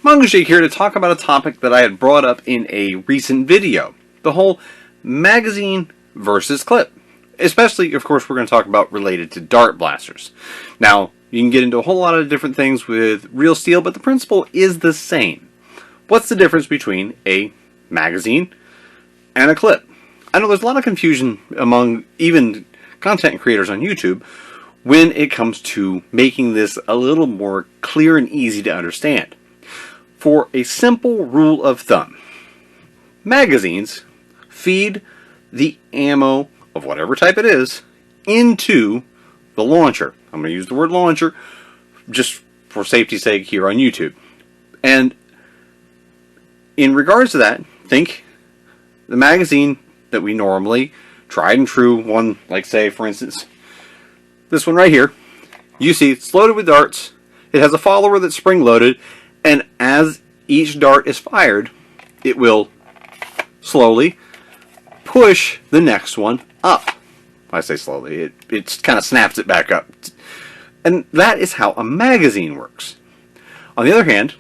Shake here to talk about a topic that I had brought up in a recent video. The whole magazine versus clip. Especially, of course, we're going to talk about related to dart blasters. Now, you can get into a whole lot of different things with real steel, but the principle is the same. What's the difference between a magazine and a clip? I know there's a lot of confusion among even content creators on YouTube when it comes to making this a little more clear and easy to understand. For a simple rule of thumb, magazines feed the ammo of whatever type it is into the launcher. I'm going to use the word launcher just for safety's sake here on YouTube. And in regards to that, think the magazine that we normally, tried and true one, like say for instance, this one right here, you see it's loaded with darts, it has a follower that's spring loaded, and as each dart is fired, it will slowly push the next one up. I say slowly, it kind of snaps it back up. And that is how a magazine works. On the other hand,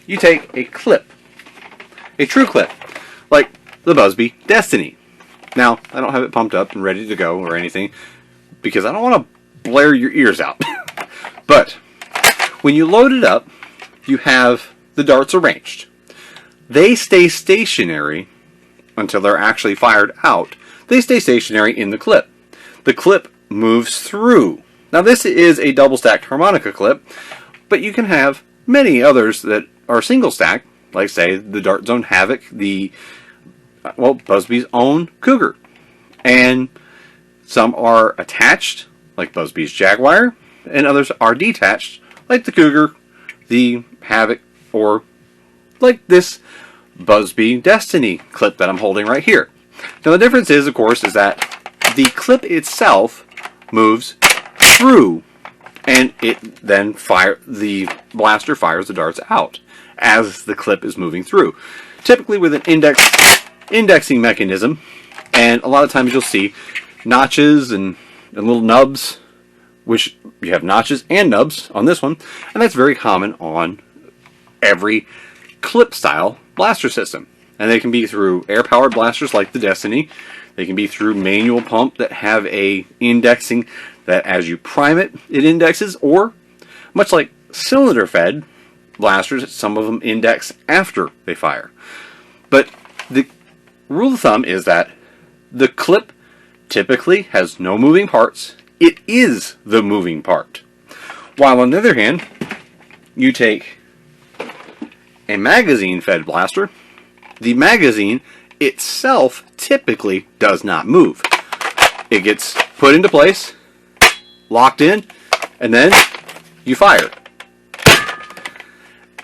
you take a clip, a true clip, like the Busby Destiny. Now, I don't have it pumped up and ready to go or anything, because I don't want to blare your ears out. But when you load it up, you have the darts arranged. They stay stationary until they're actually fired out. They stay stationary in the clip. The clip moves through. Now this is a double stacked harmonica clip, but you can have many others that are single stacked, like say the Dart Zone Havoc, the Busby's own Cougar. And some are attached, like Busby's Jaguar, and others are detached, like the Cougar, the Havoc, or like this Busby Destiny clip that I'm holding right here. Now the difference is, of course, is that the clip itself moves through, and it then the blaster fires the darts out as the clip is moving through. Typically with an indexing mechanism, and a lot of times you'll see notches and little nubs, which you have notches and nubs on this one, and that's very common on every clip style blaster system. And they can be through air powered blasters like the Destiny. They can be through manual pump that have a indexing that as you prime it, it indexes, or much like cylinder fed blasters, some of them index after they fire. But the rule of thumb is that the clip typically has no moving parts. It is the moving part. While on the other hand, you take a magazine-fed blaster, the magazine itself typically does not move. It gets put into place, locked in, and then you fire.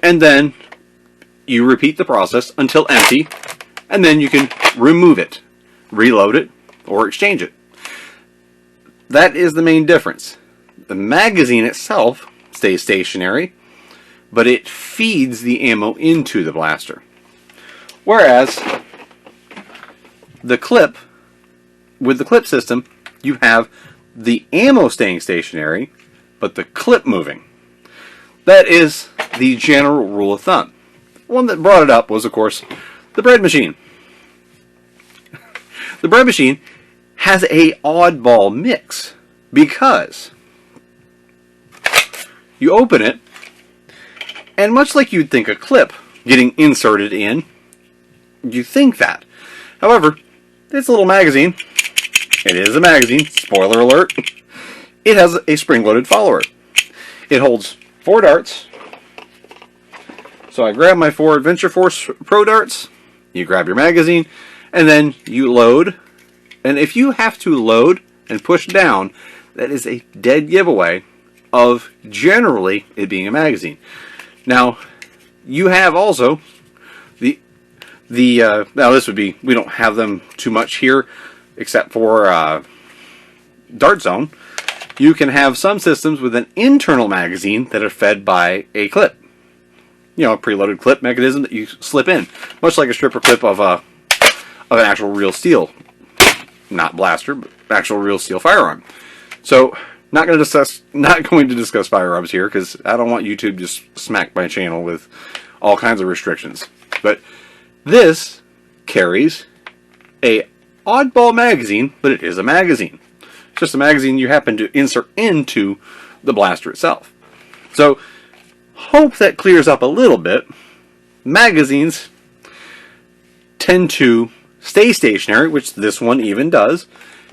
And then you repeat the process until empty, and then you can remove it, reload it, or exchange it. That is the main difference. The magazine itself stays stationary, but it feeds the ammo into the blaster. Whereas the clip, with the clip system, you have the ammo staying stationary, but the clip moving. That is the general rule of thumb. The one that brought it up was, of course, the bread machine. The bread machine has a oddball mix because you open it, and much like you'd think a clip getting inserted in, you think that. However, it's a little magazine. It is a magazine. Spoiler alert. It has a spring-loaded follower. It holds 4 darts. So I grab my 4 Adventure Force Pro darts. You grab your magazine, and then you load. And if you have to load and push down, that is a dead giveaway of generally it being a magazine. Now, you have also now this would be, we don't have them too much here except for Dart Zone. You can have some systems with an internal magazine that are fed by a clip. You know, a preloaded clip mechanism that you slip in, much like a stripper clip of an actual real steel, not blaster, but actual real steel firearm. So, not going to discuss firearms here because I don't want YouTube just smack my channel with all kinds of restrictions. But this carries a oddball magazine, but it is a magazine. It's just a magazine you happen to insert into the blaster itself. So, hope that clears up a little bit. Magazines tend to stay stationary, which this one even does,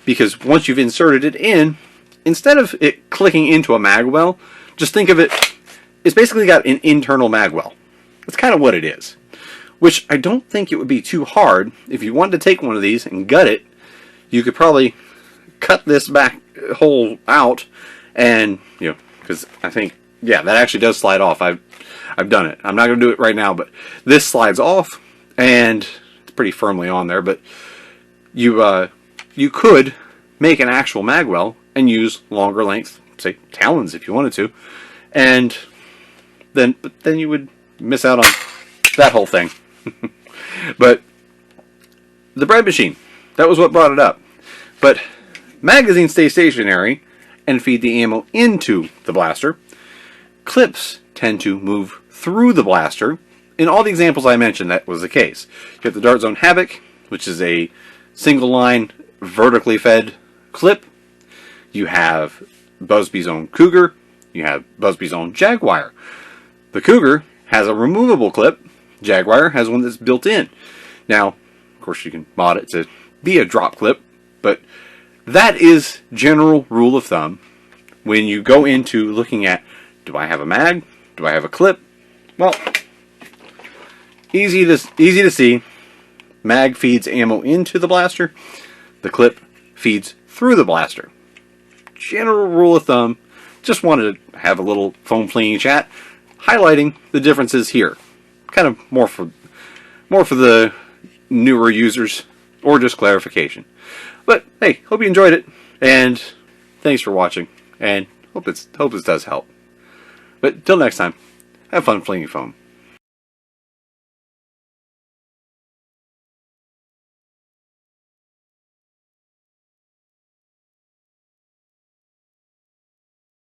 because once you've inserted it in, instead of it clicking into a mag well, just think of it, it's basically got an internal mag well. That's kind of what it is. Which I don't think it would be too hard. If you wanted to take one of these and gut it, you could probably cut this back hole out, and, you know, because I think, yeah, that actually does slide off. I've done it. I'm not going to do it right now, but this slides off, and it's pretty firmly on there, but you could make an actual mag well and use longer length, say, talons if you wanted to, and then you would miss out on that whole thing. But the bread machine, that was what brought it up. But magazines stay stationary and feed the ammo into the blaster. Clips tend to move through the blaster. In all the examples I mentioned, that was the case. You have the Dart Zone Havoc, which is a single line vertically fed clip. You have Busby's own Cougar. You have Busby's own Jaguar. The Cougar has a removable clip. Jaguar has one that's built in. Now, of course, you can mod it to be a drop clip, but that is general rule of thumb when you go into looking at, do I have a mag? Do I have a clip? Well, easy to see. Mag feeds ammo into the blaster. The clip feeds through the blaster. General rule of thumb. Just wanted to have a little foam flinging chat, highlighting the differences here. Kind of more for the newer users, or just clarification. But hey, hope you enjoyed it, and thanks for watching, and hope this does help. But till next time, have fun flinging foam.